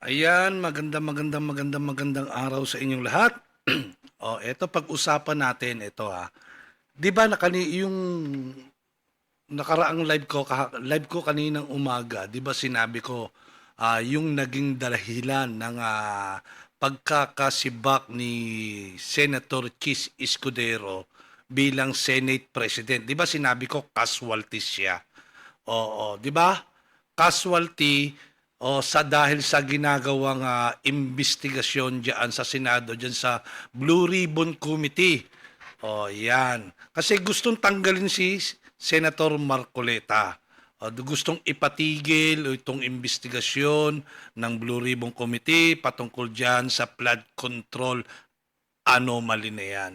Ayan, magandang araw sa inyong lahat. Eto pag-usapan natin ito 'Di ba yung nakaraang live ko kaninang umaga, 'di ba sinabi ko yung naging dahilan ng pagkakasibak ni Senator Chis Escudero bilang Senate President. 'Di ba sinabi ko casualty siya? Oo, 'di ba? Casualty dahil sa ginagawang imbestigasyon diyan sa Senado, diyan sa Blue Ribbon Committee. 'Yan. Kasi gustong tanggalin si Senator Marcoleta. Gustong ipatigil itong imbestigasyon ng Blue Ribbon Committee patungkol diyan sa flood control anomaly na 'yan.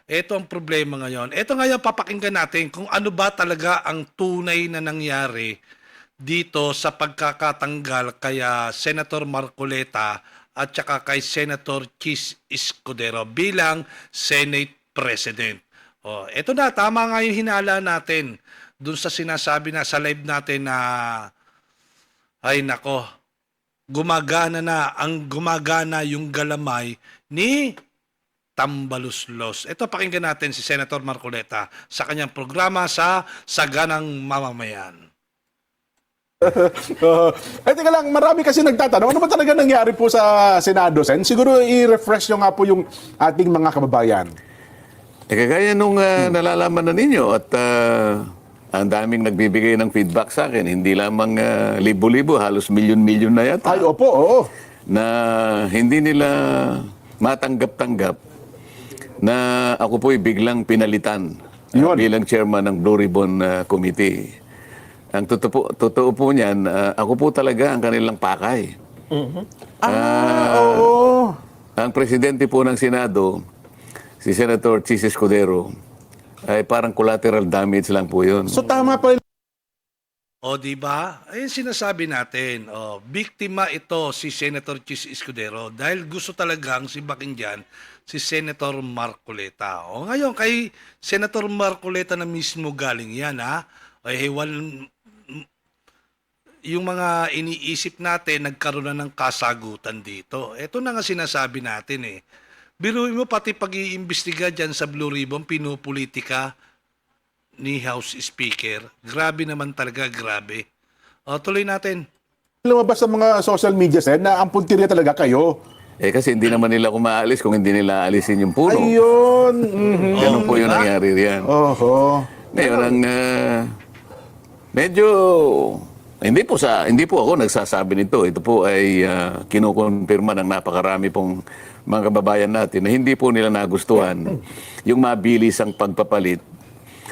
Ito ang problema ngayon. Ito ngayon papakinggan natin kung ano ba talaga ang tunay na nangyari dito sa pagkakatanggal kay Senator Marcoleta at saka kay Senator Chis Escudero bilang Senate President. Ito na, tama nga yung hinala natin dun sa sinasabi na sa live natin na ay nako, gumagana yung galamay ni Tambaluslos. Ito, pakinggan natin si Senator Marcoleta sa kanyang programa sa Saganang Mamamayan. Teka lang, marami kasi nagtatanong, ano ba talaga nangyari po sa Senado, Sen? Siguro i-refresh nyo nga po yung ating mga kababayan. Kagaya nung nalalaman na ninyo at ang daming nagbibigay ng feedback sa akin, hindi lamang libo-libo, halos milyon-milyon na yata. Ay, opo, oo. Na hindi nila matanggap-tanggap na ako po'y biglang pinalitan bilang chairman ng Blue Ribbon Committee. Ang totoo po niyan, ako po talaga ang kanilang pakay. Oo. Ang presidente po ng Senado, si Senator Chis Escudero, ay parang collateral damage lang po yun. So tama pa. Di ba? Ayun sinasabi natin. Biktima ito si Senator Chis Escudero dahil gusto talagang sibakin diyan si Senator Marcoleta. Ngayon kay Senator Marcoleta na mismo galing 'yan yung mga iniisip natin nagkaroon na ng kasagutan dito. Ito na nga sinasabi natin Biruin mo pati pag-iimbestiga dyan sa Blue Ribbon, pinopolitika ni House Speaker. Grabe naman talaga, grabe. Tuloy natin. Lumabas sa mga social media, Sen, na ang puntirya talaga kayo. Kasi hindi naman nila kumaalis kung hindi nila alisin yung puno. Ayun. Ganun po yung nangyari riyan. Oho. Ngayon, ang medyo hindi po ako nagsasabi nito. Ito po ay kinukumpirma ng napakarami pong mga kababayan natin na hindi po nila nagustuhan yung mabilis ang pagpapalit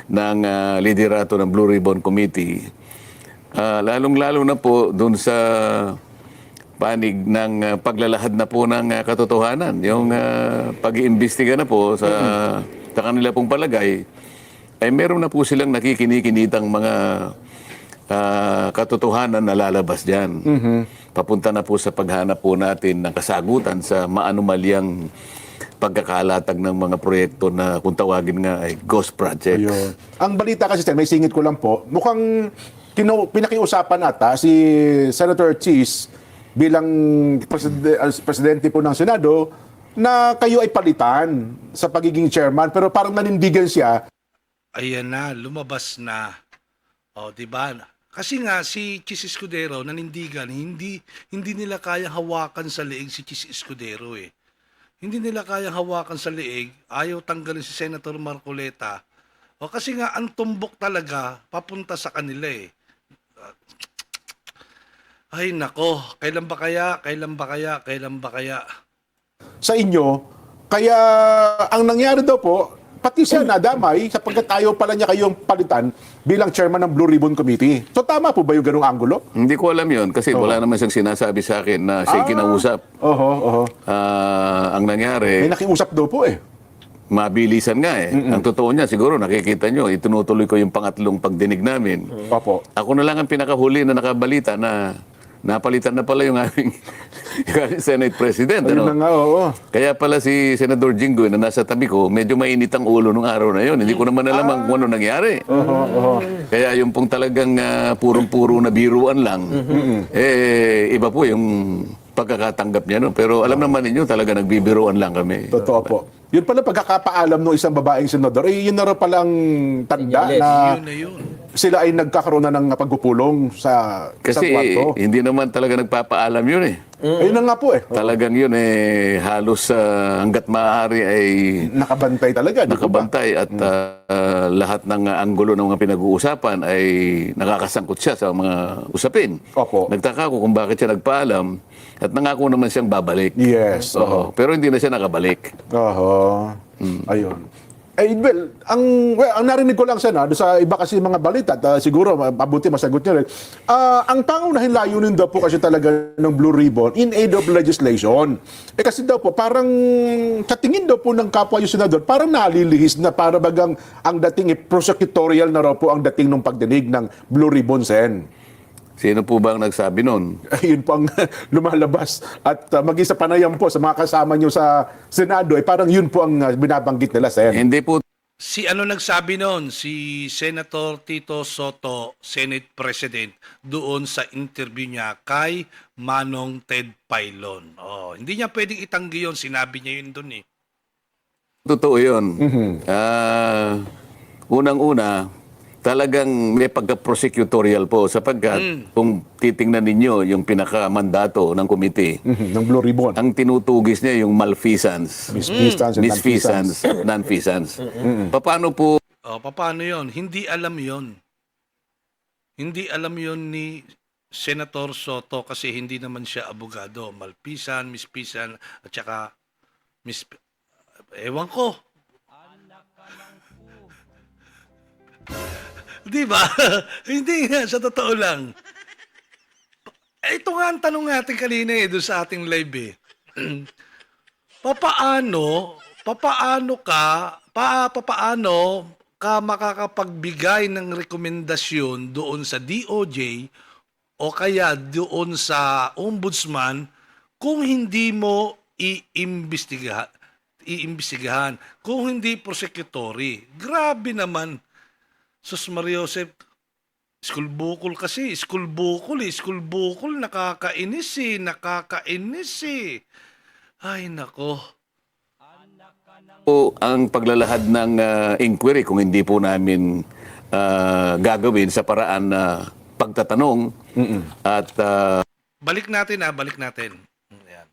ng liderato ng Blue Ribbon Committee. Lalong-lalo na po dun sa panig ng paglalahad na po ng katotohanan. Yung pag-iimbestiga na po sa kanila pong palagay, ay meron na po silang nakikinikinitang mga katotohanan na lalabas dyan. Papunta na po sa paghanap po natin ng kasagutan sa maanumalyang pagkakalatag ng mga proyekto na kung tawagin nga ay ghost projects. Ayun. Ang balita kasi, Sen, may singit ko lang po, mukhang pinakiusapan ata si Senator Chis bilang presidente po ng Senado na kayo ay palitan sa pagiging chairman, pero parang nanindigan siya. Ayan na, lumabas na. Di ba? Kasi nga si Chis Escudero nanindigan, hindi nila kayang hawakan sa leeg si Chis Escudero Hindi nila kayang hawakan sa leeg, ayaw tanggalin si Senator Marcoleta. Kasi nga ang tumbok talaga papunta sa kanila Ay nako, kailan ba kaya? Sa inyo, kaya ang nangyari daw po, pati siya nadamay sapagkat ayaw pala niya kayong palitan bilang chairman ng Blue Ribbon Committee. So tama po ba yung ganung anggulo? Hindi ko alam yon kasi wala naman siyang sinasabi sa akin na siya kinausap. Ang nangyari, May nakiusap daw po mabilisan nga Ang totoo niya, siguro nakikita nyo, itinutuloy ko yung pangatlong pagdinig namin. Opo. Ako na lang ang pinakahuli na nakabalita na napalitan na pala yung aming Senate President. Ayun na nga, oo. Kaya pala si Senador Jinggoy na nasa tabi ko, medyo mainit ang ulo nung araw na yun. Hindi ko naman alam kung ano nangyari. Kaya yung pong talagang purong-puro na biruan lang, iba po yung pagkakatanggap niya. No? Pero alam naman ninyo, talaga nagbibiruan lang kami. Totoo po. Yun pala pagkakapaalam ng isang babaeng senador, yun na rin palang tanda Senyales. na Yun na yun. sila ay nagkakaroon na ng pagpupulong sa isang Kasi kwarto. hindi naman talaga nagpapaalam yun eh. Ayun na nga po eh. Talagang yun halos hanggat maaari ay Nakabantay talaga. di ba? nakabantay at lahat ng anggulo ng mga pinag-uusapan ay nakakasangkot siya sa mga usapin. Opo. Nagtaka ko kung bakit siya nagpaalam at nangako naman siyang babalik. Yes. Oo. Pero hindi na siya nakabalik. Oho. Ayun. Eh, well, ang narinig ko lang sana, doon sa iba kasi mga balita, at siguro, mabuti masagot niya rin. Ang pangunahing layunin daw po kasi talaga ng Blue Ribbon in aid of legislation. Eh kasi daw po, parang sa tingin daw po ng kapwa yung senador, parang nalilihis na para bagang ang dating prosecutorial na raw po ang dating ng pagdinig ng Blue Ribbon Sen. Sino po ba ang nagsabi nun? Yun po ang lumalabas. At maging sa panayam po sa mga kasama nyo sa Senado, eh parang yun po ang binabanggit nila, Sen. Hindi po Si ano nagsabi noon? Si Senator Tito Soto, Senate President, doon sa interview niya kay Manong Ted Pailon. Oh, hindi niya pwedeng itanggi yun. Sinabi niya yun doon eh. totoo yun. Unang-una, talagang may pagka-prosecutorial po sapagkat kung titingnan ninyo yung pinaka-mandato ng komite, Ng Blue Ribbon. ang tinutugis niya yung malfeasance, Misfeasance and misfeasance, nonfeasance. Paano po Oh, paano yun? Hindi alam yun. Hindi alam yun ni Senator Soto kasi hindi naman siya abogado. Malpisan, mispisan, at saka ewan ko. Di ba? Hindi nga, sa totoo lang. Ito nga ang tanong natin kanina doon sa ating live eh. papaano ka makakapagbigay ng rekomendasyon doon sa DOJ o kaya doon sa ombudsman kung hindi mo iimbestigahan, kung hindi prosecutory. Grabe naman. Sus Maria Josep, school bukol, nakakainis eh. Ay nako. ang paglalahad ng inquiry kung hindi po namin gagawin sa paraan na pagtatanong at Balik natin. Ayan.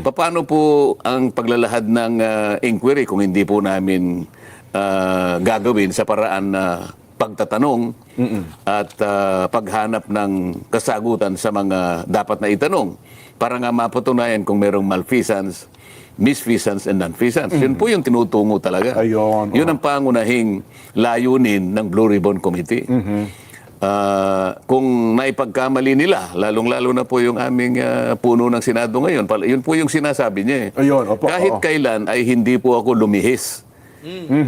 paano po ang paglalahad ng inquiry kung hindi po namin gagawin sa paraan na pagtatanong at paghanap ng kasagutan sa mga dapat na itanong para nga mapatunayan kung merong malfeasance, misfeasance, and nonfeasance. Yun po yung tinutungo talaga. Ayun, Yun ang pangunahing layunin ng Blue Ribbon Committee. Kung naipagkamali nila, lalong-lalo na po yung aming puno ng Senado ngayon, yun po yung sinasabi niya eh. Ayun, opo, Kahit oo. kailan ay hindi po ako lumihis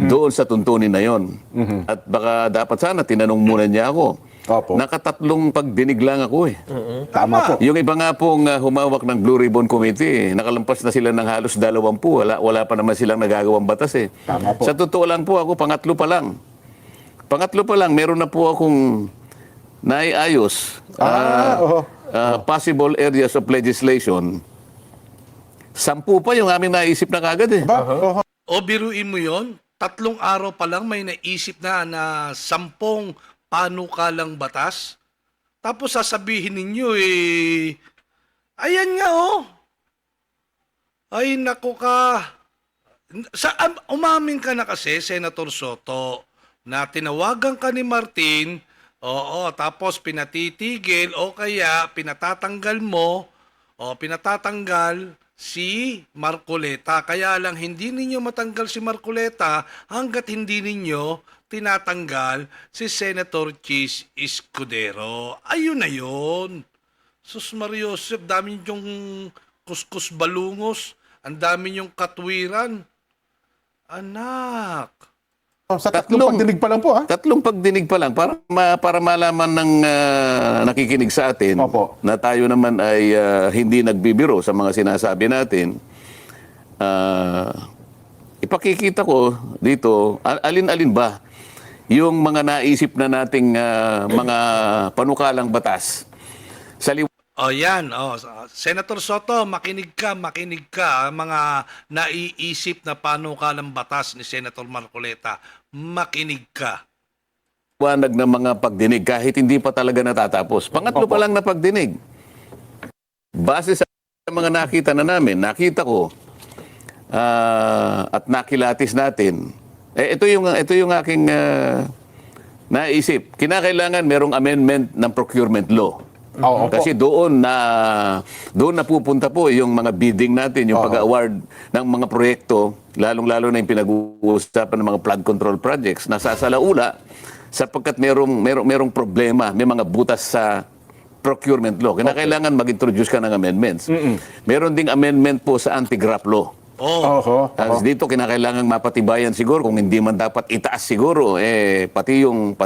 doon sa tuntunin na yon. At baka dapat sana tinanong muna niya ako. Opo. Nakatatlong pagdinig lang ako eh. Tama po. Yung iba nga pong humawak ng Blue Ribbon Committee, nakalampas na sila ng halos 20. Wala pa naman silang nagagawang batas eh. Tama po. Sa totoo lang po ako, pangatlo pa lang. Meron na po akong naiayos. Oo. Possible areas of legislation. 10 pa yung aming naisip na kagad eh. Oho. O biruin mo yon, 3 araw pa lang may naisip na 10 panukalang batas. Tapos sasabihin ninyo ayan nga oh. Ay nako ka. Umamin ka na kasi, Senator Soto, na tinawagan ka ni Martin, oo, tapos pinatitigil o kaya pinatatanggal si Marcoleta. Kaya lang hindi ninyo matanggal si Marcoleta hanggat hindi ninyo tinatanggal si Senator Chis Escudero. Ayun na yun. Sus Maria Josep, dami yung kuskus balungos. Ang dami yung katwiran. Anak. Sa tatlong pagdinig pa lang po, ha? 3 pagdinig pa lang para malaman ng nakikinig sa atin Opo. na tayo naman ay hindi nagbibiro sa mga sinasabi natin. Ipakikita ko dito, alin-alin ba yung mga naisip na nating mga panukalang batas sa O yan, Senator Soto, makinig ka, mga naiisip na panukalang batas ni Senator Marcoleta, makinig ka. Wanag ng mga pagdinig kahit hindi pa talaga natatapos. Pangatlo pa lang na pagdinig. Base sa mga nakita na namin, nakita ko at nakilatis natin. Ito yung aking naisip. Kinakailangan merong amendment ng procurement law. Oo, opo. Kasi doon napupunta po yung mga bidding natin, yung pag-award ng mga proyekto, lalong-lalo na yung pinag-uusapan ng mga flood control projects, nasasalaula sapagkat merong problema, may mga butas sa procurement law. Kinakailangan mag-introduce ka ng amendments. Meron ding amendment po sa anti-graft law. Dito kinakailangan mapatibayan siguro, kung hindi man dapat itaas siguro, pati yung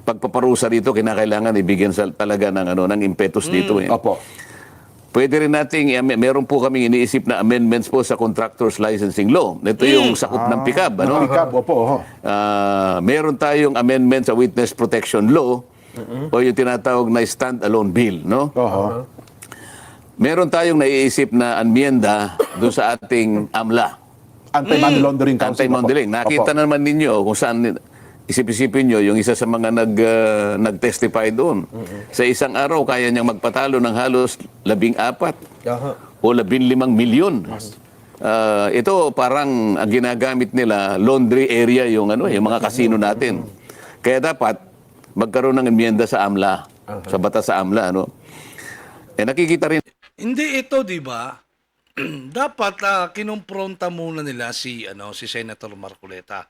pagpaparusa dito kinakailangan ibigyan talaga ng impetus dito. Opo. Pwede rin nating, meron po kaming iniisip na amendments po sa contractors licensing law. Ito yung sakop ng PICAB. PICAB, opo. Meron tayong amendment sa witness protection law o yung tinatawag na stand-alone bill. No? Meron tayong naiisip na amyenda doon sa ating AMLA. Anti-Money Laundering Council. Anti-Laundering. Nakita naman ninyo kung saan, isip-isipin nyo, yung isa sa mga nag-testify doon. Sa isang araw, kaya niyang magpatalo ng halos 14 o 15 milyon. Ito parang ang ginagamit nila, laundry area yung mga kasino natin. Kaya dapat magkaroon ng amyenda sa AMLA, sa batas sa AMLA. Nakikita rin. Hindi ito, di ba? Dapat kinumpronta muna nila si Senator Marcoleta.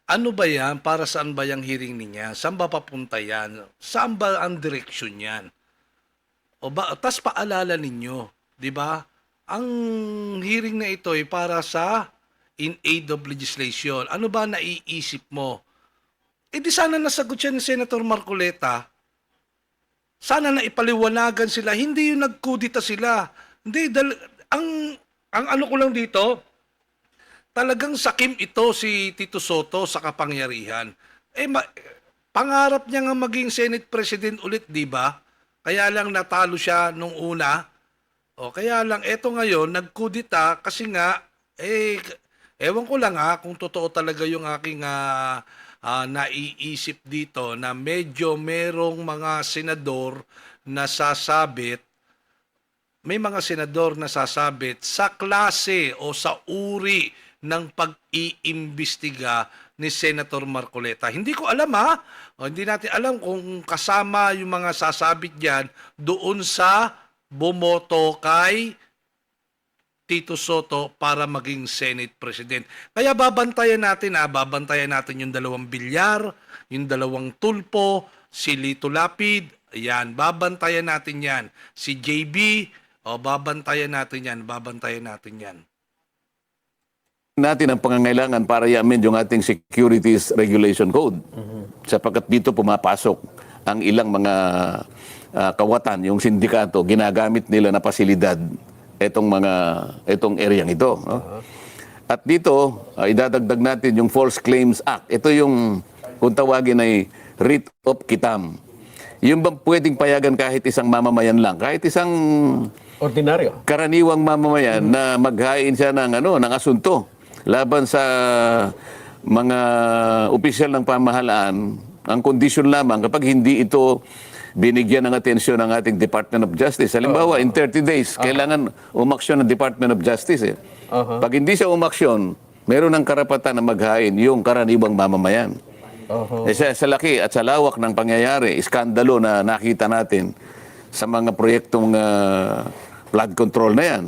Ano ba yan? Para saan ba yung hearing niya? Saan ba papunta yan? Saan ba ang direksyon yan? Tas paalala ninyo, di ba? Ang hearing na ito ay para sa in aid of legislation. Ano ba naiisip mo? Di sana nasagot siya ni Senator Marcoleta. Sana na ipaliwanagan sila. Hindi yung nagkudita sila. Hindi, ang ano ko lang dito, talagang sakim ito si Tito Soto sa kapangyarihan. Pangarap niya nga maging Senate President ulit, di ba? Kaya lang natalo siya nung una. Kaya lang, eto ngayon, nagkudita kasi nga, ewan ko lang kung totoo talaga yung aking naiisip dito na medyo merong mga senador na sasabit, may mga senador na sasabit sa klase o sa uri ng pag-iimbestiga ni Senator Marcoleta. Hindi ko alam hindi natin alam kung kasama yung mga sasabit diyan doon sa bumoto kay Tito Soto para maging Senate President. Kaya babantayan natin yung 2 bilyar, yung 2 tulpo, si Lito Lapid, yan, babantayan natin yan. Si JB, babantayan natin yan. Natin ang pangangailangan para i-amend yung ating Securities Regulation Code. Sapagkat dito pumapasok ang ilang mga kawatan, yung sindikato, ginagamit nila na pasilidad itong areang ito. At dito, idadagdag natin yung False Claims Act. Ito yung, kung tawagin ay writ of quitam. Yung bang pwedeng payagan kahit isang mamamayan lang, kahit isang ordinaryo, karaniwang mamamayan na maghain siya ng asunto laban sa mga opisyal ng pamahalaan, ang kondisyon lamang kapag hindi ito binigyan ng atensyon ng ating Department of Justice. Halimbawa, in 30 days, kailangan umaksyon ng Department of Justice. Pag hindi siya umaksyon, meron ng karapatan na maghain yung karaniwang mamamayan. Sa laki at sa lawak ng pangyayari, iskandalo na nakita natin sa mga proyektong flood control na yan,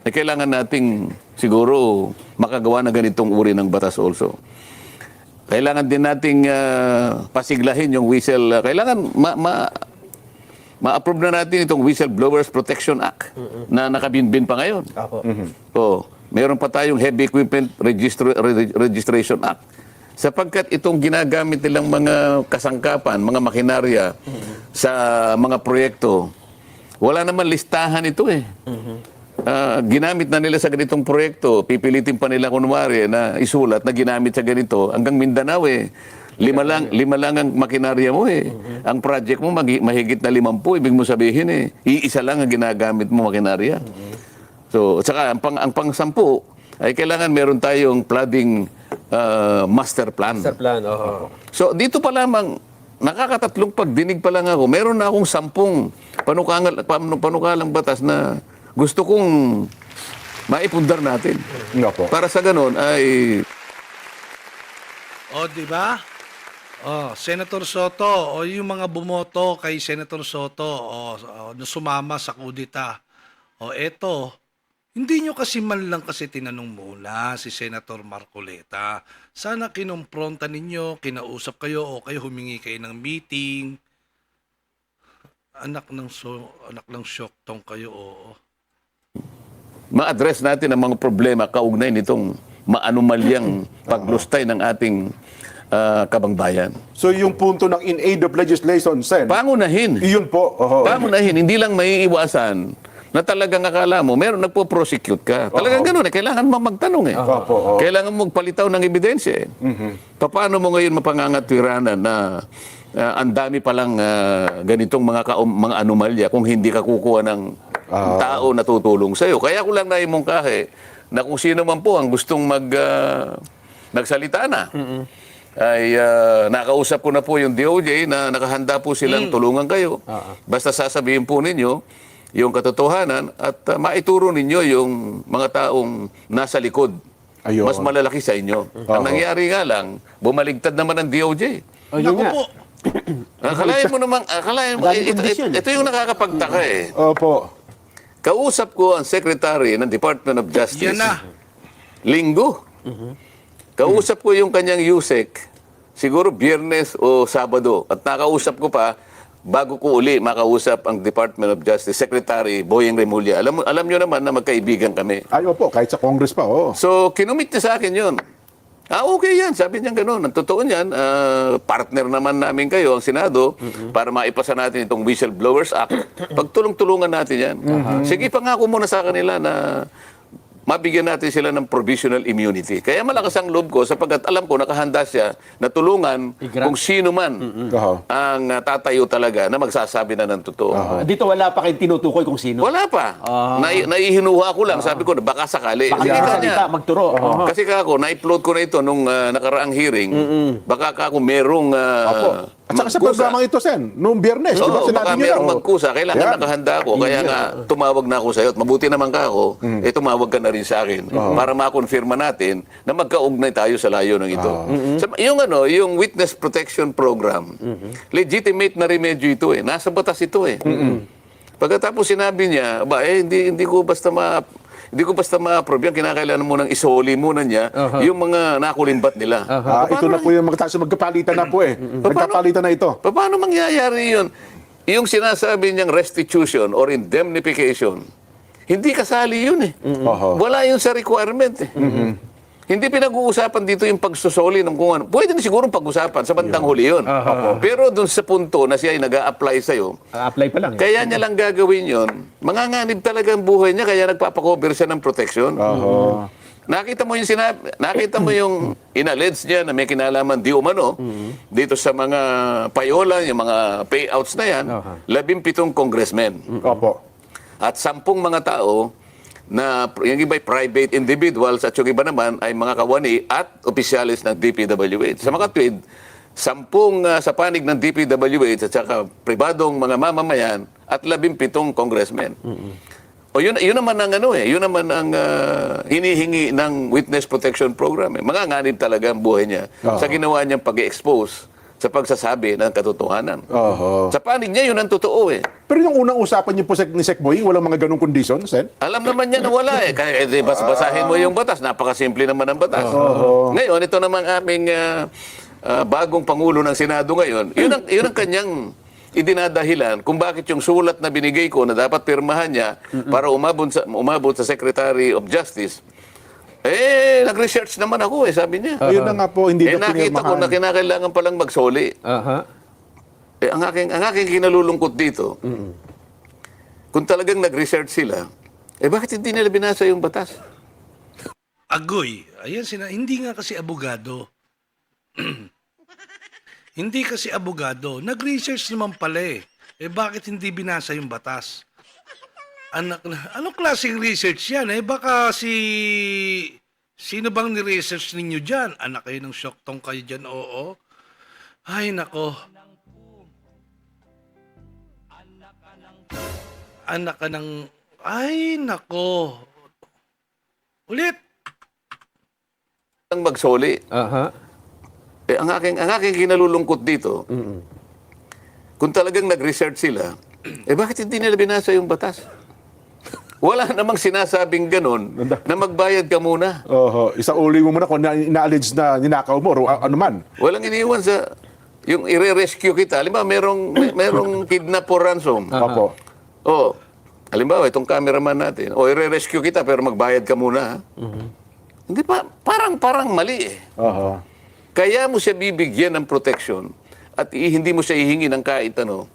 kailangan nating siguro makagawa na ganitong uri ng batas also. Kailangan din nating pasiglahin yung kailangan ma-approve na natin itong Whistleblowers Protection Act na nakabinbin pa ngayon. Meron pa tayong Heavy Equipment Registration Act. Sapagkat itong ginagamit nilang mga kasangkapan, mga makinarya sa mga proyekto, wala naman listahan ito ginamit na nila sa ganitong proyekto, pipilitin pa nila kunwari na isulat na ginamit sa ganito. Hanggang Mindanao Lima lang ang makinarya mo eh. Ang project mo mahigit na 50, ibig mo sabihin eh. Iisa lang ang ginagamit mo makinarya. So, at saka ang pang-10 ay kailangan meron tayong flooding master plan. Master plan, oo. So, dito pa lamang, nakakatatlong pagdinig pa lang ako, meron na akong 10 panukalang batas na gusto kong maipundar natin. Nga po. Para sa ganun ay O, di ba? O, Senator Soto, o yung mga bumoto kay Senator Soto, na sumama sa kudita. O, eto, hindi nyo kasi man lang kasi tinanong muna si Senator Marcoleta. Sana kinumpronta ninyo, kinausap kayo, o kayo humingi kayo ng meeting. Anak ng syoktong kayo, oo. ma-address natin ang mga problema kaugnay nitong maanumalyang paglustay ng ating kabangbayan. So yung punto ng in aid of legislation, Sen, Pangunahin. iyon po. Oho. Pangunahin, hindi lang may iwasan na talagang akala mo, meron nagpo-prosecute ka. Talagang ganun eh, kailangan mo magtanong eh. Opo, oho. Kailangan mo magpalitaw ng ebidensya eh. Paano mo ngayon mapangangatwiranan na ang dami palang ganitong mga anomalya kung hindi ka kukuha ng tao na tutulong sa'yo. Kaya ko lang naimungkahe na kung sino man po ang gustong nagsalita na, ay nakausap ko na po yung DOJ na nakahanda po silang tulungan kayo. Basta sasabihin po ninyo yung katotohanan at maituro ninyo yung mga taong nasa likod. Ayun. Mas malalaki sa inyo. Ang nangyari nga lang, bumaligtad naman ang DOJ. Oh, yun Naku nga. po, Akalain mo naman, ito yung nakakapagtaka eh. Opo. Kausap ko ang Secretary ng Department of Justice. yan na. Linggo. Kausap ko yung kanyang USEC, siguro Biyernes o Sabado. At nakausap ko pa, bago ko uli makausap ang Department of Justice, Secretary Boyeng Remulla. Alam nyo naman na magkaibigan kami. Ay, opo, kahit sa Congress pa, oh. So, kinumit niya sa akin yun. Okay yan. Sabi niya gano'n. Ang totoo niyan, partner naman namin kayo, ang Senado, para maipasa natin itong Whistleblowers Act. Pagtulong-tulungan natin yan. Sige, pangako muna sa kanila na mabigyan natin sila ng provisional immunity. Kaya malakas ang loob ko sapagkat alam ko nakahanda siya na tulungan I-grant. kung sino man Oho. ang tatayo talaga na magsasabi na ng totoo. Dito wala pa kayong tinutukoy kung sino. Wala pa. Naihinuha ko lang. Sabi ko, baka sakali. Baka Sige, nagsasalita, kanya. magturo. Oo. Kasi kako, na-upload ko na ito nung nakaraang hearing. Baka kako merong Opo. At saka sa magkusa. programang ito, Sen, noong Biyernes, di ba Oo, sinabi baka niyo merong na? magkusa. Kailangan Yan. nakahanda ako. Kaya nga, tumawag na ako sa'yo. At mabuti naman ka ako, tumawag ka na rin sa akin para makonfirma natin na magkaugnay tayo sa layo ng ito. Yung Witness Protection Program, legitimate na remedyo ito eh. Nasa batas ito eh. Pagkatapos sinabi niya, hindi ko basta ma-approve yan. Kinakailangan mo nang isoli muna niya yung mga nakulimbat nila. Ito na po yung magkapalitan na po eh. Nagkapalitan na ito. Paano mangyayari yun? Yung sinasabi niyang restitution or indemnification, hindi kasali yun eh. Oho. Wala yun sa requirement eh. Hindi pinag-uusapan dito yung pagsusoli ng kung ano. Pwede na siguro pag-usapan sa bandang huli yun. Pero dun sa punto na siya ay nag-a-apply sa'yo, Apply pa lang. kaya niya lang gagawin yun, manganganib talaga ang buhay niya, kaya nagpapakover siya ng protection. Oho. Nakita mo yung inallege niya na may kinalaman di umano dito sa mga payola, yung mga payouts na yan, 17 congressmen. Opo. At 10 mga tao na yung iba ay private individuals at yung iba naman ay mga kawani at opisyalis ng DPWH. Sa mga tweet, 10 sa panig ng DPWH at saka pribadong mga mamamayan at 17 congressmen. O yun naman ang yun naman ang hinihingi ng Witness Protection Program. Manganganib talaga ang buhay niya sa ginawa niyang pag-expose sa pagsasabi ng katotohanan. Oho. Sa panig niya, yun ang totoo eh. Pero yung unang usapan niyo po ni Sec Boying, walang mga ganong condition, Sen? Alam naman niya na wala eh. Kaya basahin mo yung batas. Napakasimple naman ang batas. Ngayon, ito naman aming bagong Pangulo ng Senado ngayon. Yun ang kanyang idinadahilan kung bakit yung sulat na binigay ko na dapat pirmahan niya para umabot sa Secretary of Justice. Nag-research naman ako sabi niya. Yun na nga po, hindi na Nakita ko na kinakailangan palang magsoli. Ang aking kinalulungkot dito, kung talagang nag-research sila, bakit hindi nila binasa yung batas? Agoy. Ayan, hindi nga kasi abogado. Hindi kasi abogado. Nag-research naman pala eh. Eh bakit hindi binasa yung batas? Anak na, anong klaseng research yan? Eh baka sino bang ni-research ninyo dyan? Anak kayo ng syoktong kayo dyan, oo. Ay, nako. Anak ka ng... Ay, nako. Ulit. Ang magsoli. Aha. Eh, ang aking kinalulungkot dito, kung talagang nag-research sila, eh bakit hindi nila binasa yung batas? Wala namang sinasabing ganun na magbayad ka muna. Isang uli mo muna kung ina-allege na ninakaw mo o ano man. Walang iniwan sa yung i-rescue kita. Halimbawa, merong kidnap or ransom. Opo. Oh, halimbawa, itong cameraman natin, i-rescue kita pero magbayad ka muna. Ha? Hindi pa, parang mali eh. Kaya mo siya bibigyan ng protection at hindi mo siya ihingi ng kahit ano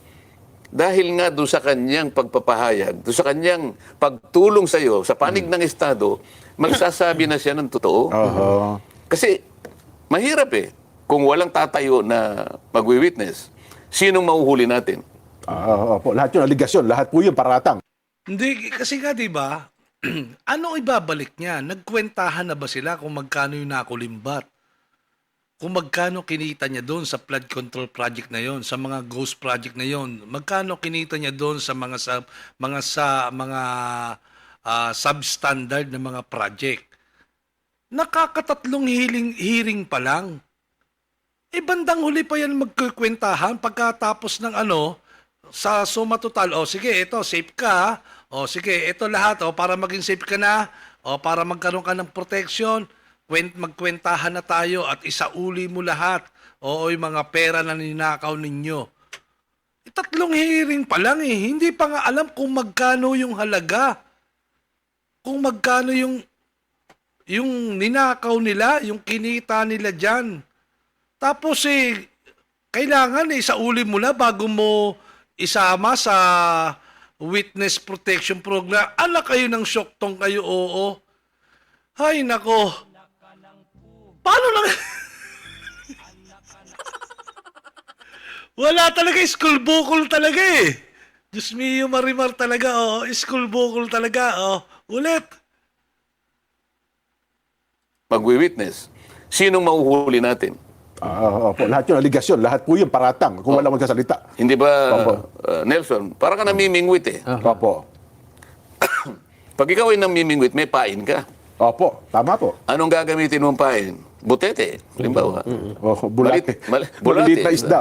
dahil nga doon sa kanyang pagpapahayag, doon sa kanyang pagtulong sa iyo, sa panig ng Estado, magsasabi na siya ng totoo. Kasi mahirap eh. Kung walang tatayo na magwi-witness, sinong mauhuli natin? Opo. Lahat yun, aligasyon. Lahat po yun, paratang. Hindi, kasi nga, di ba, ano ibabalik niya? Nagkwentahan na ba sila kung magkano yung nakulimbat? Kung magkano kinita niya doon sa flood control project na yon, sa mga ghost project na yon, magkano kinita niya doon sa mga substandard na mga project? Nakakatatlong hearing pa lang. Eh, bandang huli pa yan magkukwentahan pagkatapos ng sa suma total. O sige, ito, safe ka. O sige, ito lahat. O para maging safe ka na. O para magkaroon ka ng protection. Magkwentahan na tayo at isauli mo lahat. O yung mga pera na ninakaw ninyo. Tatlong hearing pa lang eh. Hindi pa nga alam kung magkano yung halaga. Kung magkano yung ninakaw nila, yung kinita nila dyan. Tapos kailangan isauli mo na bago mo isama sa witness protection program. Ala kayo ng syoktong kayo, oo. Ay, nako. Paano lang? Wala talaga, school bukol talaga eh. Diyos mio, Marimar talaga, oh. School bukol talaga, oh. Ulit. Magwi-witness. Sinong mauhuli natin? Opo. Lahat yun, aligasyon. Lahat po yun, paratang. Kung wala magsasalita. Hindi ba, Opo. Nelson, para ka namimingwit eh. Opo. Pag ikaw ay namimingwit, may pain ka. Opo. Tama po. Anong gagamitin mong pain? Butete, halimbawa. Bulate. Bulate. Bulate na isda.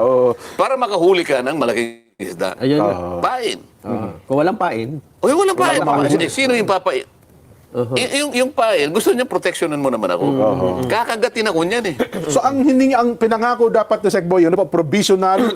Para makahuli ka ng malaking isda. Ayun. Pain. Kung walang pain. Walang pain. Walang pain. Sino yung papain? Yung pain, gusto niya proteksyonan mo naman ako. Kakagatin ako niyan eh. So ang pinangako dapat na Secboy, provisional.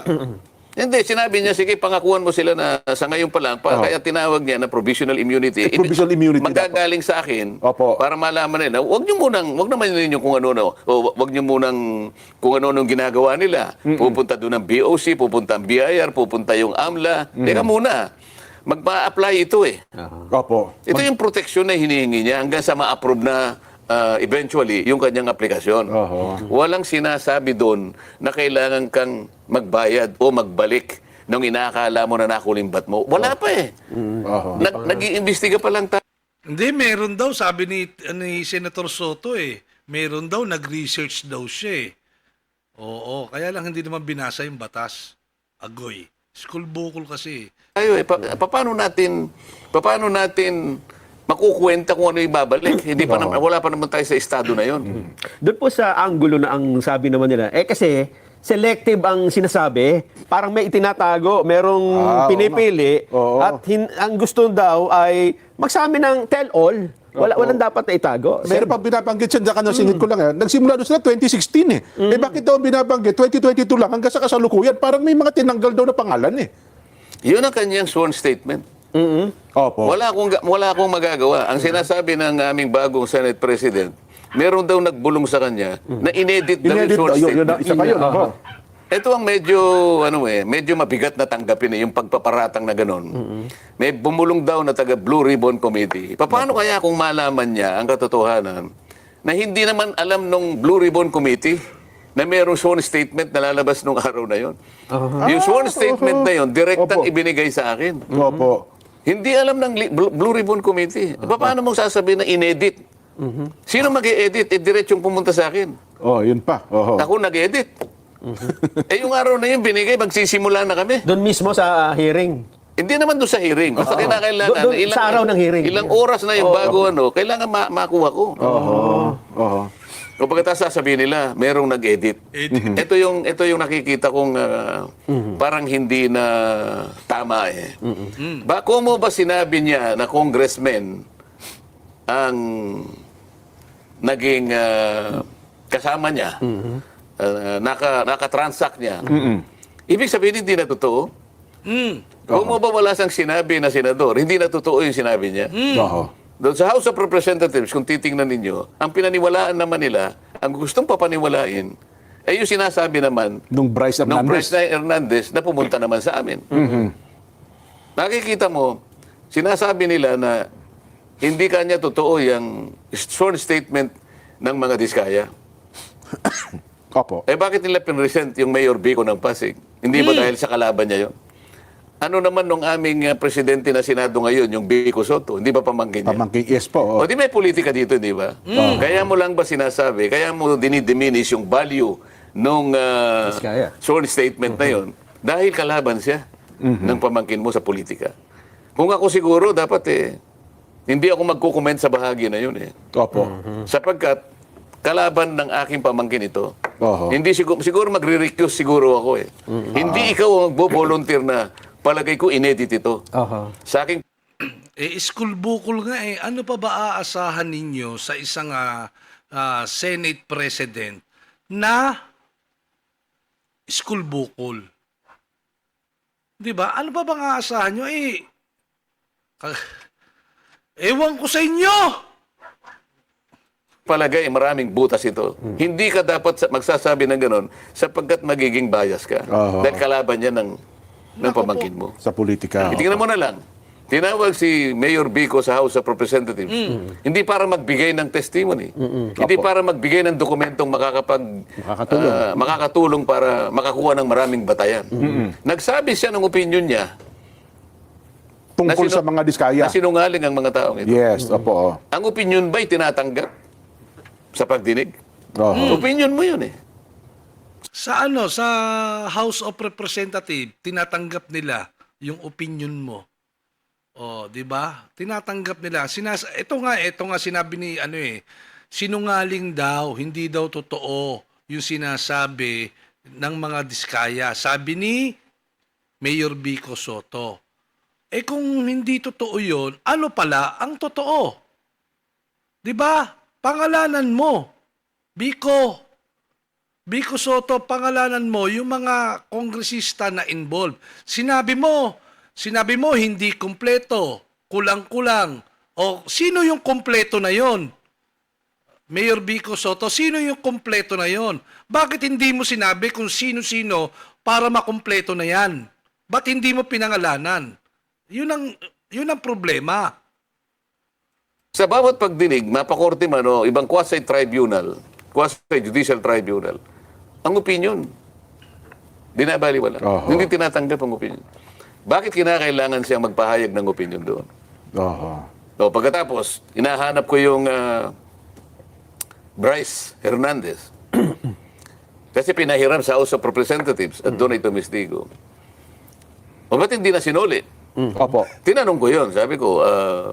Hindi, sinabi niya, sige, pangakuan mo sila na sa ngayon pa lang, kaya tinawag niya na provisional immunity. Provisional immunity Magagaling sa akin, Opo. para malaman nila, wag naman ninyo kung ano, o wag niyo munang kung ano nung ginagawa nila. Pupunta doon ang BOC, pupunta ang BIR, pupunta yung AMLA. Teka muna, magpa-apply ito eh. Opo. Ito yung proteksyon na hinihingi niya hanggang sa ma-approve na eventually yung kanyang aplikasyon. Walang sinasabi doon na kailangan kang magbayad o magbalik nung inaakala mo na nakulimbat mo. Wala pa eh. Nag-iimbestiga pa lang tayo. Hindi, meron daw, sabi ni Senator Soto eh. Meron daw, nag-research daw siya eh. Oo, kaya lang hindi naman binasa yung batas. Agoy. School bukol kasi. Tayo eh, paano natin makukwenta kung ano ibabalik? Hindi pa naman, wala pa naman tayo sa estado na yon. Doon po sa angulo na ang sabi naman nila, kasi selective ang sinasabi, parang may itinatago, merong pinipili, Oo. at ang gusto daw ay magsabi ng tell-all. Walang dapat na itago. Meron pa binabanggit siya, dyan ka nasingit ko lang. Nagsimula doon sila 2016 eh. Eh bakit daw binabanggit? 2022 lang hanggang sa kasalukuyan. Parang may mga tinanggal daw na pangalan eh. Yun ang kanyang sworn statement. Opo. Wala akong magagawa. Ang sinasabi ng aming bagong Senate President, meron daw nagbulong sa kanya na inedit daw yung Inedit sworn daw. Yun, statement. isa pa yun. Ito ang medyo mabigat na tanggapin yung pagpaparatang na gano'n. May bumulong daw na taga Blue Ribbon Committee. Paano kaya kung malaman niya ang katotohanan na hindi naman alam nung Blue Ribbon Committee na mayroong sworn statement na lalabas nung araw na yon. Yung sworn Ah, statement oo. na yon, direktang Opo. ibinigay sa akin. Opo. Hindi alam ng Blue Ribbon Committee. Paano mong sasabihin na inedit? Sino mag-e-edit? Diretsong pumunta sa akin. Oh, yun pa. Oho. Ako nag-edit. Yung araw na yun, binigay, magsisimula na kami. Doon mismo sa hearing. Hindi naman doon sa hearing. Basta kinakailangan. Doon sa araw ng hearing. Ilang oras na yung bago kailangan makuha ko. Oho. Oho. O pagkatapos sasabihin nila, merong nag-edit. Ito yung nakikita kong parang hindi na tama eh. Kung mo ba sinabi niya na congressman ang naging kasama niya, naka-transact niya, ibig sabihin hindi na totoo? Kung mo ba wala siyang sinabi na senador, hindi na totoo yung sinabi niya? Oho. Doon sa House of Representatives, kung titingnan ninyo, ang pinaniwalaan naman nila, ang gustong papaniwalain, ay yung sinasabi naman Nung Bryce ng Hernandez. President Hernandez na pumunta naman sa amin. Nakikita mo, sinasabi nila na hindi kanya totoo yung sworn statement ng mga Diskaya. Opo. Bakit nila pinresent yung Mayor Vico ng Pasig? Hindi ba dahil sa kalaban niya yun? Ano naman nung aming presidente na Senado ngayon, yung Vico Soto, hindi ba pamangkin niya? Pamangking yes po. O di may politika dito, di ba? Kaya mo lang ba sinasabi, kaya mo dinidiminish yung value nung Diskaya. sworn statement na yon dahil kalaban siya ng pamangkin mo sa politika. Kung ako siguro, dapat hindi ako magkukomment sa bahagi na yun Opo. Sapagkat kalaban ng aking pamangkin ito, Oho. hindi siguro magre-recuse siguro ako Hindi ikaw ang magbo-volunteer na palagay ko inedit ito. Sa aking School bukol nga Ano pa ba aasahan ninyo sa isang Senate President na school bukol? Di ba? Ano pa bang aasahan nyo? Ewan ko sa inyo! palagay maraming butas ito. Hindi ka dapat magsasabi ng ganon sapagkat magiging bias ka. Dahil kalaban yan ng pamangkin mo. Sa politika. Tingnan mo na lang. Tinawag si Mayor Vico sa House of Representatives. Hindi para magbigay ng testimony. Hindi para magbigay ng dokumentong makakatulong para makakuha ng maraming batayan. Nagsabi siya ng opinion niya Tungkol sa mga Diskaya. na sinungaling ang mga taong ito. Yes, opo. Ang opinion ba'y tinatanggap sa pagdinig? Oho. Opinion mo yun Sa House of Representatives, tinatanggap nila yung opinion mo. Oh, 'di ba? Tinatanggap nila. Ito nga sinabi ni sinungaling daw, hindi daw totoo yung sinasabi ng mga Diskaya. Sabi ni Mayor Vico Soto. Kung hindi totoo 'yon, ano pala ang totoo? 'Di ba? Pangalanan mo. Vico Soto, pangalanan mo yung mga kongresista na involved. Sinabi mo hindi kumpleto, kulang-kulang. O sino yung kumpleto na yon? Mayor Vico Soto, sino yung kumpleto na yon? Bakit hindi mo sinabi kung sino-sino para makumpleto na yan? Ba't hindi mo pinangalanan? Yun ang problema. Sa bawat pagdinig, mapakorte man o ibang quasi-tribunal, quasi-judicial tribunal, ang opinion, dinabaliwala. Hindi tinatanggap ang opinion. Bakit kinakailangan siyang magpahayag ng opinion doon? Oho. So, pagkatapos, hinahanap ko yung Bryce Hernandez. Kasi pinahiram sa House of Representatives at doon ay tumistigo. O ba't hindi na sinuli? Opo. Tinanong ko yun. Sabi ko,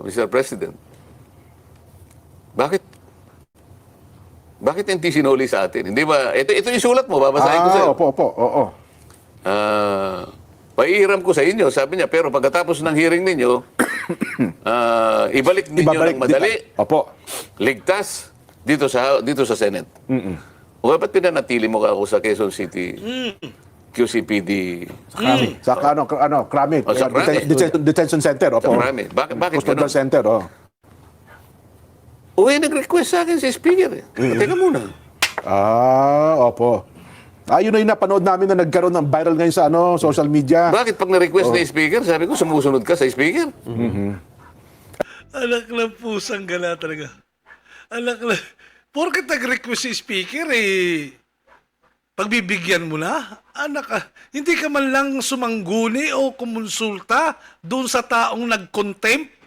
Mr. President, bakit hindi sinuli sa atin? Hindi ba? Ito yung sulat mo, babasahin ko sa'yo. Opo. Oo. Paihiram ko sa inyo, sabi niya, pero pagkatapos ng hearing ninyo, ibalik ninyo ng madali, Opo. ligtas, dito sa Senate. O ba't pinanatili mo ka ako sa Quezon City QCPD? Sa Krami. O, sa Krami. Detention Center. Opo. Sa Krami. Bakit Custodial ganun? Center. Nag-request sa akin si Speaker. Teka muna. Opo. Yun na yung napanood namin na nagkaroon ng viral ngayon sa social media. Bakit pag na-request na yung Speaker, sabi ko, sumusunod ka sa Speaker? Anak lang pusang gala talaga. Anak lang. Porket nag-request si speaker Pagbibigyan mo na? Anak, hindi ka man lang sumangguni o kumonsulta doon sa taong nag-contempt?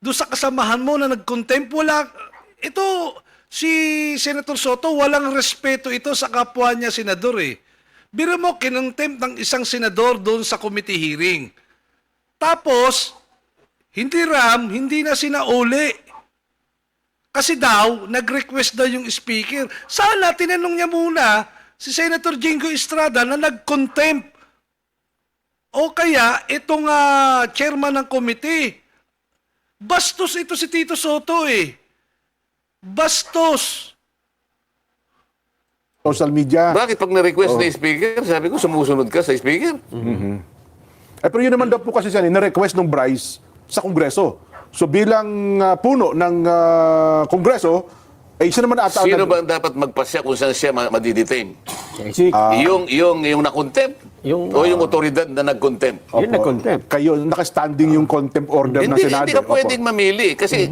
Doon sa kasamahan mo na nag-contempt? Wala. Ito, si Senator Soto, walang respeto ito sa kapwa niya senador eh. Biro mo, kinontempt ng isang senador doon sa committee hearing. Tapos, hindi na sinauli. Kasi daw, nag-request daw yung speaker. Sana, tinanong niya muna si Senator Jingo Estrada na nag-contempt. O kaya, itong chairman ng committee. Bastos ito si Tito Soto eh. Bastos. Social media. Bakit pag na-request na speaker, sabi ko, sumusunod ka sa speaker? Pero yun naman daw po kasi siya, na-request ng Bryce sa Kongreso. So bilang puno ng Kongreso, siya naman ata... Sino ba ang dapat magpasya kung saan siya madidetain? Si, Yung na-contempt? O yung otoridad na nag-contempt? yun nag-contempt. Kayo, nakastanding yung contempt order ng Senado. Hindi ka pwedeng mamili kasi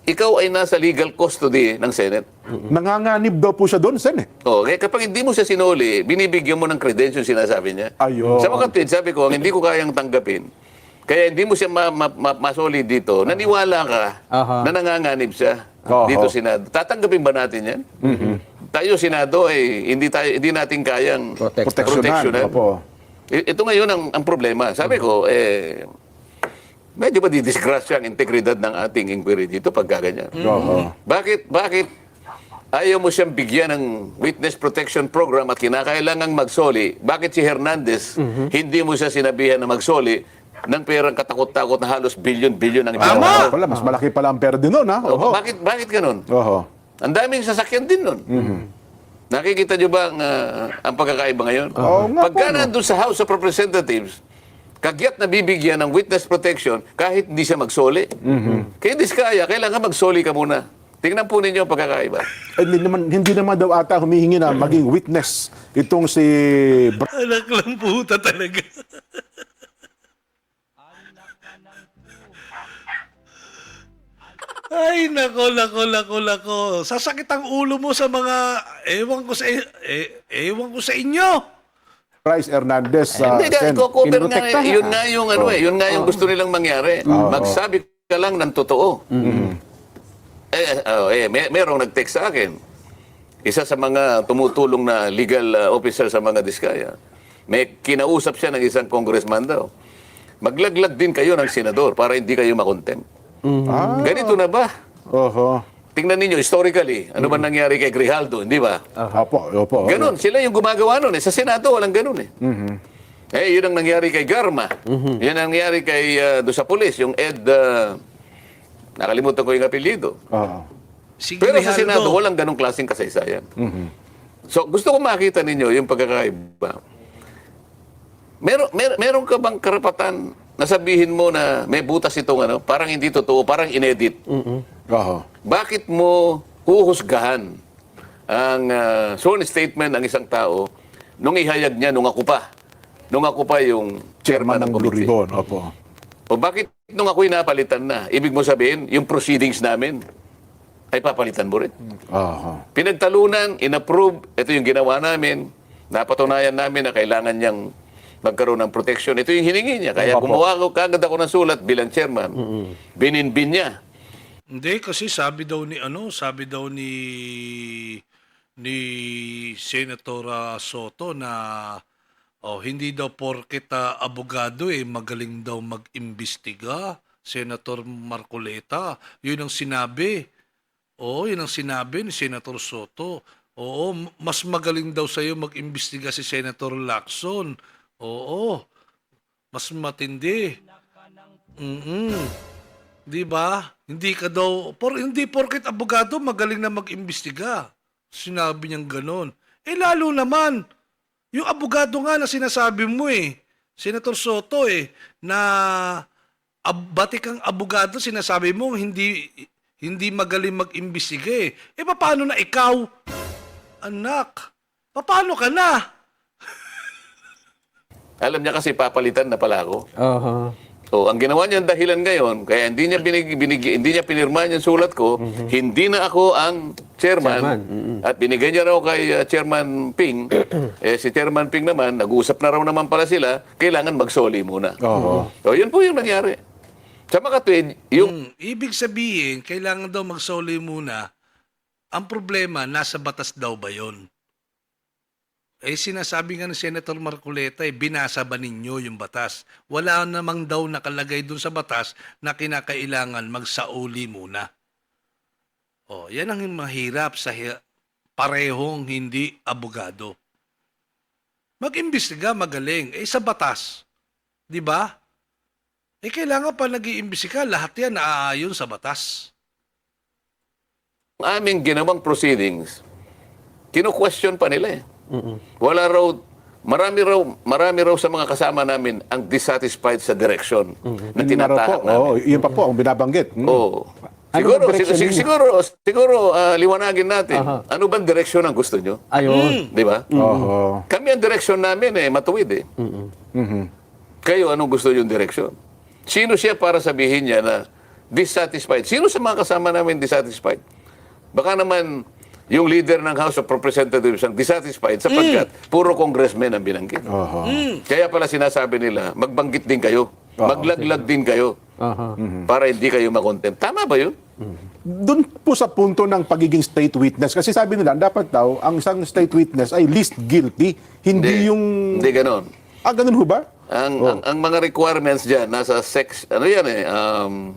ikaw ay nasa legal custody ng Senate. Nanganganib daw po siya doon, Sen. Okay, kapag hindi mo siya sinuli, binibigyan mo ng credential sinasabi niya. Ayun. Sa mga tweet, sabi ko, ang hindi ko kayang tanggapin, kaya hindi mo siya masoli dito, naniwala ka na nanganganib siya dito Senado. Tatanggapin ba natin yan? Tayo Senado ay hindi natin kayang proteksyonan. Opo. Ito ngayon ang problema. Sabi ko, medyo ba didisgrasya ang integridad ng ating inquiry dito pag gaganyan? Bakit ayaw mo siyang bigyan ng witness protection program at kinakailangang magsoli? Bakit si Hernandez hindi mo siya sinabihan na magsoli ng perang katakot-takot na halos bilyon-bilyon ang Tama! Wala, mas malaki pala ang pera din nun, ha? Oho. Bakit ganun? Oho. Ang daming sasakyan din nun. Nakikita nyo ba ang pagkakaiba ngayon? Oo nga Pagka po, no? nandun sa House of Representatives, kagyat na bibigyan ng witness protection kahit hindi siya magsoli. Kaya diskaya, kailangan magsoli ka muna. Tingnan po ninyo ang pagkakaiba. Hindi naman daw ata humihingi na maging witness itong si... Anak lang puta talaga. Ay, nako. Sasakit ang ulo mo sa mga ewan ko sa inyo. Bryce Hernandez. Hindi ka, Sen, i-cover nga, pinoprotektahan. yun nga yung, yun nga yung gusto nilang mangyari. Magsabi ka lang ng totoo. Merong nag-text sa akin. Isa sa mga tumutulong na legal officer sa mga diskaya. May kinausap siya ng isang congressman daw. Maglaglag din kayo ng senador para hindi kayo makontempt. Ganito na ba? Oho. Tingnan ninyo, historically, ano ba nangyari kay Grijaldo, hindi ba? Opo. Ganon, sila yung gumagawa nun. Sa Senado, walang ganon eh. Yun ang nangyari kay Garma. Yun ang nangyari kay do sa pulis, yung Ed, nakalimutan ko yung apelyido. Si Pero sa Grijaldo. Senado, walang ganong klaseng kasaysayan. So, gusto ko makita ninyo yung pagkakaiba. Meron ka bang karapatan na sabihin mo na may butas itong parang hindi totoo, parang inedit? Oho. Bakit mo huhusgahan ang sworn statement ng isang tao nung ihayag niya nung ako pa yung chairman ng Blue committee? Ribbon. Opo. O bakit nung ako'y napalitan na, ibig mo sabihin, yung proceedings namin ay papalitan mo rin? Oho. Pinagtalunan, inapprove, ito yung ginawa namin, napatunayan namin na kailangan niyang magkaroon ng protection. Ito yung hiningi niya. Kaya gumawa ko kagad ako ng sulat bilang chairman. Bininbin niya. Hindi kasi sabi daw ni Senator Soto na hindi daw porket abogado magaling daw mag-imbestiga. Senator Marcoleta, yun ang sinabi. Yun ang sinabi ni Senator Soto. Mas magaling daw sa'yo mag-imbestiga si Senator Lacson. Mas matindi. Di ba? Hindi ka daw, hindi porket abogado magaling na mag-imbestiga. Sinabi niyang ganon. Lalo naman, yung abogado nga na sinasabi mo Senator Soto na batik ang abogado, sinasabi mo hindi magaling mag-imbestiga paano na ikaw? Anak, paano ka na? Alam niya kasi papalitan na pala ako. Oh, ang ginawa niya dahilan ngayon, kaya hindi niya hindi niya pinirmahan yung sulat ko, hindi na ako ang chairman. At binigay niya raw kay Chairman Ping. Si Chairman Ping naman, nag-uusap na raw naman pala sila, kailangan magsoli muna. Oo. So, yun po yung nangyari. Sa makatwid, yung Ibig sabihin, kailangan daw magsoli muna. Ang problema, nasa batas daw ba yun? Sinasabi nga ni Senator Marcoleta, binasa ba ninyo yung batas? Wala namang daw nakalagay dun sa batas na kinakailangan magsauli muna. Yan ang mahirap sa parehong hindi abogado. Mag-imbestiga, magaling. Sa batas. Di ba? Kailangan pa nag-iimbestiga, lahat yan naaayon sa batas. aming ginawang proceedings, kino-question pa nila eh. Wala raw, marami raw sa mga kasama namin ang dissatisfied sa direction na Yun nga raw tinatahak po. namin. Oo, yun pa po ang binabanggit. Oo. Ano Siguro, bang direction ninyo? siguro liwanagin natin. Ano bang direksyon ang gusto nyo? Ayun. Di ba? Oo. Kami ang direksyon namin matuwid eh. Kayo, anong gusto yung direksyon? Sino siya para sabihin niya na dissatisfied? Sino sa mga kasama namin dissatisfied? Baka naman yung leader ng House of Representatives ang dissatisfied sapagkat puro congressmen ang binanggit. Oo. Kaya pala sinasabi nila, magbanggit din kayo. Maglaglag din kayo. Para hindi kayo makontempt. Tama ba yun? Doon po sa punto ng pagiging state witness, kasi sabi nila, dapat daw, ang isang state witness ay least guilty, hindi yung... Hindi ganon. Ganun ho ba? Ang mga requirements dyan, nasa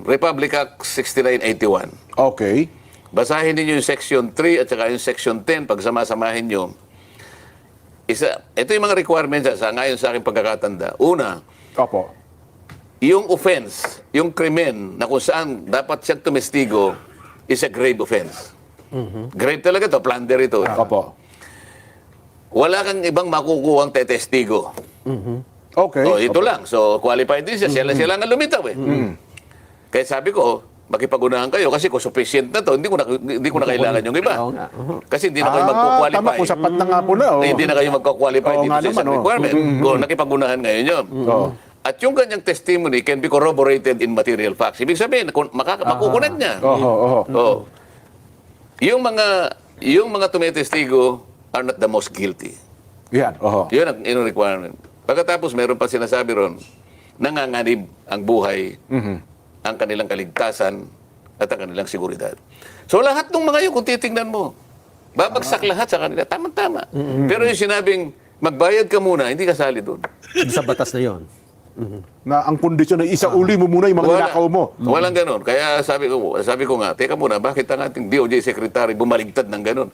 Republic Act 6981. Okay. Basahin niyo yung Section 3 at saka yung Section 10, pagsama-samahin nyo. Ito yung mga requirements ngayon sa aking pagkakatanda. Una, Opo. yung offense, yung krimen na kung saan dapat siyang tumestigo is a grave offense. Grave talaga to, plunder ito. Opo. Wala kang ibang makukuhang tetestigo. Okay. Ito lang. So, qualified din siya. Sila nga lumitaw eh. Kaya sabi ko, makipagunahan kayo kasi kung sufficient na to, hindi ko na kailangan yung iba. Oo nga. Kasi hindi na kayo magko-qualify. Tama, kung sapat na nga po na. Hindi na kayo magko-qualify Oo dito nga sa isang naman, requirement. Kung nakipagunahan ngayon yun. At yung ganyang testimony can be corroborated in material facts. Ibig sabihin, makukunan niya. Oo. Yung mga tumitestigo are not the most guilty. Yan. Yun ang requirement. Pagkatapos, meron pa sinasabi ron, nanganganib ang buhay, ang kanilang kaligtasan, at ang kanilang seguridad. So lahat ng mga yun, kung titingnan mo, babagsak lahat sa kanila. Tama-tama. Pero yung sinabing, magbayad ka muna, hindi kasali doon. Sa batas na yon. Na ang kondisyon ay isauli mo muna yung mga ninakaw mo. Walang ganon. Kaya sabi ko nga, teka muna, bakit ang ating DOJ Secretary bumaligtad ng ganon?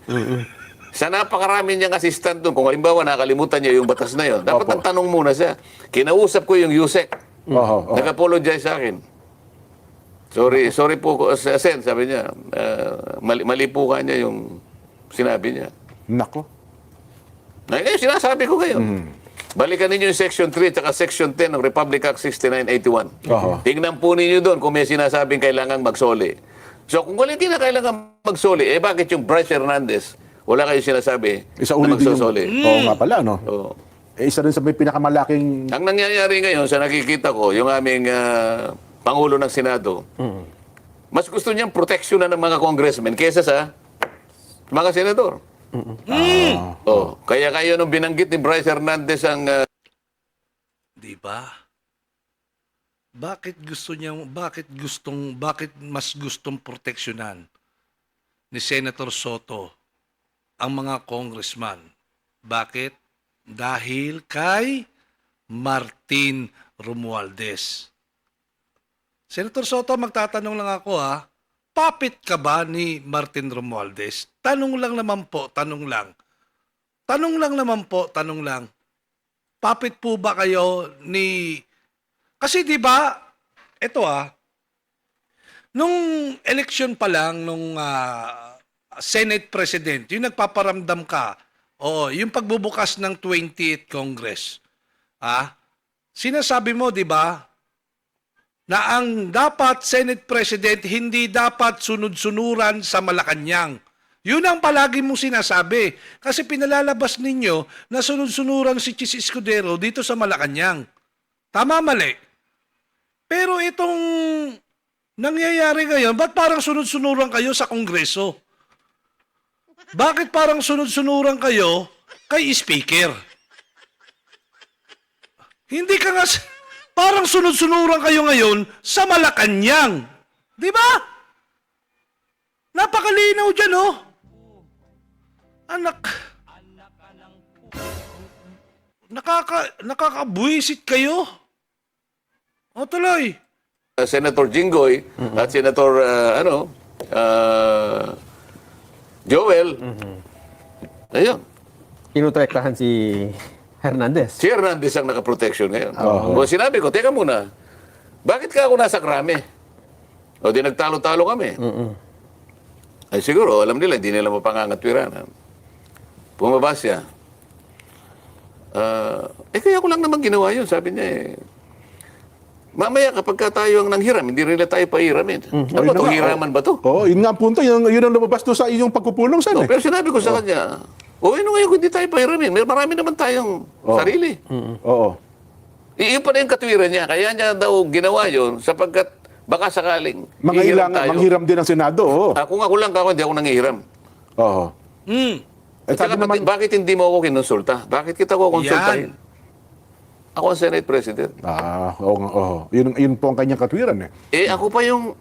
Sa napakarami niyang assistant doon, kung halimbawa nakalimutan niya yung batas na yon, dapat ang tanong muna siya. Kinausap ko yung USEC. Nag-apologize sa akin. Sorry po, Sen, sabi niya. Mali po ka niya yung sinabi niya. Nako. Ngayon, sinasabi ko ngayon. Balikan ninyo yung Section 3 at Section 10 ng Republic Act 6981. Tingnan po ninyo doon kung may sinasabing kailangan magsoli. So kung wala hindi na kailangan magsoli, bakit yung Bryce Hernandez, wala kayong sinasabi Isauli na din yung... magsosoli? Oo nga pala, no? Oo. Isa rin sa may pinakamalaking... Ang nangyayari ngayon sa nakikita ko, yung aming Pangulo ng Senado, mas gusto niyang proteksyonan ng mga congressmen kaysa sa mga senador. Kaya kayo nung binanggit ni Bryce Hernandez ang... Di ba? Bakit mas gustong proteksyonan ni Senator Soto ang mga congressman? Bakit? Dahil kay Martin Romualdez. Senator Soto, magtatanong lang ako puppet ka ba ni Martin Romualdez? Tanong lang naman po, tanong lang. Tanong lang naman po, tanong lang. Puppet po ba kayo ni... Kasi di ba, ito nung election pa lang, nung Senate President, yung nagpaparamdam ka, yung pagbubukas ng 20th Congress, sinasabi mo, di ba, na ang dapat Senate President hindi dapat sunod-sunuran sa Malacanang. Yun ang palagi mong sinasabi. Kasi pinalalabas ninyo na sunod-sunuran si Chis Escudero dito sa Malacanang. Tama, mali? Pero itong nangyayari ngayon, ba't parang sunod-sunuran kayo sa Kongreso? Bakit parang sunod-sunuran kayo kay Speaker? Hindi ka nga, parang sunod-sunuran kayo ngayon sa Malacanang. Di ba? Napakalinaw dyan, oh. Anak, nakakabuisit kayo. O tuloy. Senator Jinggoy at Senator Joel. Ayun. Tinutrektahan si Hernandez. Si Hernandez ang naka-protection ngayon. O sinabi ko, teka muna, bakit ka ako nasa krame? O di nagtalo-talo kami. Ay siguro, alam nila, hindi nila mapangangatwiran. Bumaba siya. Kaya ko lang naman ginawa yun. Sabi niya mamaya kapag ka tayo ang nanghiram, hindi rin nila tayo pahiramin. Ano ba ito? Hiraman ba ito? Oo, yun nga ang punto. Yun ang lumabas doon sa iyong pagpupulong sa Pero sinabi ko sa kanya, ano ngayon kung hindi tayo pahiramin? Marami naman tayong sarili. Oo. Iyon pa na yung katwiran niya. Kaya niya daw ginawa yun sapagkat baka sakaling hihiram tayo. Manghiram din ang Senado. Oo. Kung ako lang hindi ako nanghihiram. Oo. At saka bakit hindi mo ako kinonsulta? Bakit kita ko konsultahin? Ako ang Senate President. Oo. Yun po ang kanyang katwiran eh. Ako pa yung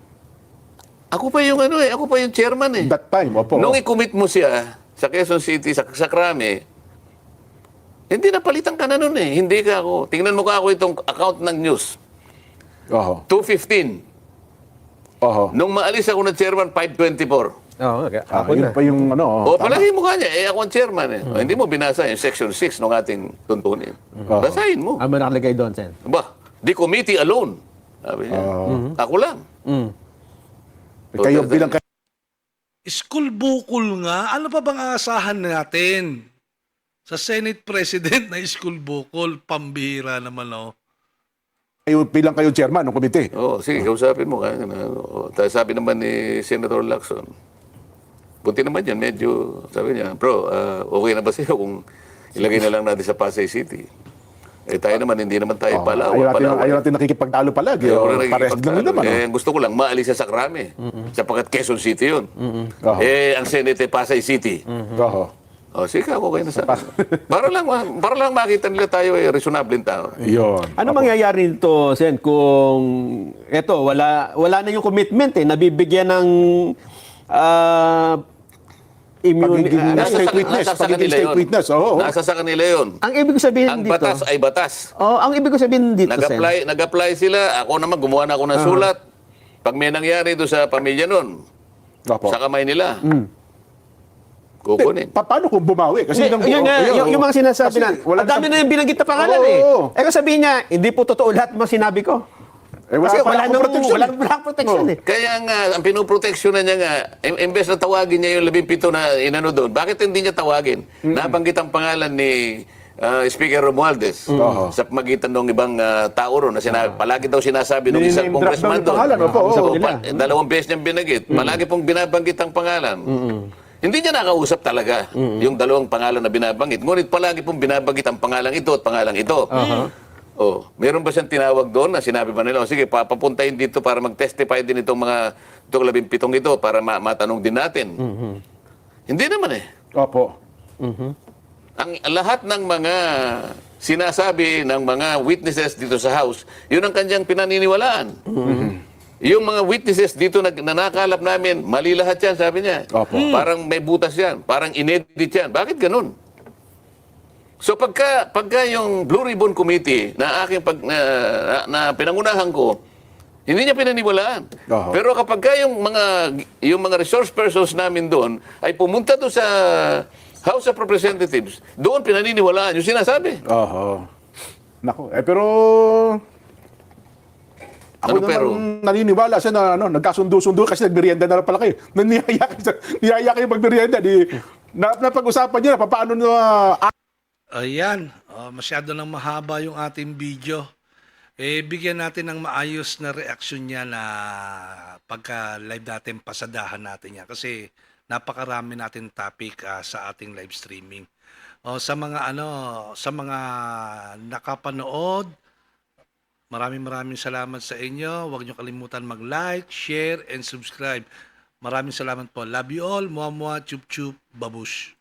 chairman eh. That time, opo. Nung i-commit mo siya sa Quezon City, sa Krame, hindi napalitan ka na nun eh. Hindi ka ako. Tingnan mo ka ako itong account ng news. Oo. 215. Oo. Nung maalis ako ng chairman, 524. Oo, ako Yun na. pa yung O, palagi mo kanya, ako ang chairman eh. O, hindi mo binasa yung section 6 ng ating tuntunin. Basahin mo. Ano nakalagay doon, Sen? Ba, the committee alone. Sabi niya. Ako lang. kayo bilang School bukol nga. Ano pa bang aasahan natin? Sa Senate President na school bukol, pambihira naman, oh. bilang kayo chairman ng komite. Sige, kausapin mo. Sabi naman ni Senator Lacson, buti naman yan, medyo, sabi niya, bro, okay na ba sa'yo kung ilagay na lang natin sa Pasay City? Tayo naman, hindi naman tayo palawa. Ayaw natin nakikipagtalo palagi. Pares lang naman. Gusto ko lang, maalis sa Krame. Sapagkat Quezon City yun. Ang Senate Pasay City. Sige, okay na sa para lang makita nila tayo reasonable tao. Yun. Ano mangyayari nito, Sen, kung wala na yung commitment nabibigyan ng Nasa kanila yun. Nasa sa kanila yun. Ang ibig sabihin Ang dito, batas ay batas. ang ibig sabihin dito, Sen, Nag-apply sila. Ako naman, gumawa na ako ng sulat. Pag may nangyari doon sa pamilya nun, sa kamay nila, kukunin. Paano kung bumawi? Kasi yung mga sinasabi na, ang dami na yung binanggit na pangalan eh. Kung sabihin niya, hindi po totoo lahat ng mga sinabi ko. Kasi wala nang protection eh. Kaya nga, ang pinoproteksyonan niya nga, imbes na tawagin niya yung 17 na inano doon, bakit hindi niya tawagin? Nabanggit ang pangalan ni Speaker Romualdez sa magitan ng ibang tao ron na palagi daw sinasabi ng isang congressman doon. Dalawang beses niyang binanggit. Palagi pong binabanggit ang pangalan. Hindi niya nakausap talaga yung dalawang pangalan na binabanggit. Ngunit palagi pong binabanggit ang pangalan ito at pangalan ito. Meron ba siyang tinawag doon na sinabi ba nila, sige, papuntahin dito para mag-testify din itong 17 ito para matanong din natin. Hindi naman eh. Opo. Ang lahat ng mga sinasabi ng mga witnesses dito sa House, yun ang kanyang pinaniniwalaan. Yung mga witnesses dito na nakalap namin, mali lahat yan, sabi niya. Parang may butas yan, parang inedit yan. Bakit ganun? So pagka yung Blue Ribbon Committee na aking na pinangunahan ko, hindi niya pinaniwalaan. Pero kapag yung mga resource persons namin doon ay pumunta doon sa House of Representatives, doon pinaniniwalaan yung sinasabi. Nako, pero ako naman naniniwala siya na nagkasundo-sundo kasi nagmerienda na pala kayo. Niyaya kayo magmerienda. Napag-usapan niyo na paano na Ayan, masyado nang mahaba yung ating video. Bigyan natin ng maayos na reaksyon niya na pagka-live natin, pasadahan natin niya. Kasi napakarami natin topic sa ating live streaming. Sa mga nakapanood, Maraming salamat sa inyo. Huwag niyo kalimutan mag-like, share, and subscribe. Maraming salamat po. Love you all. Muah muah, chup chup, babush.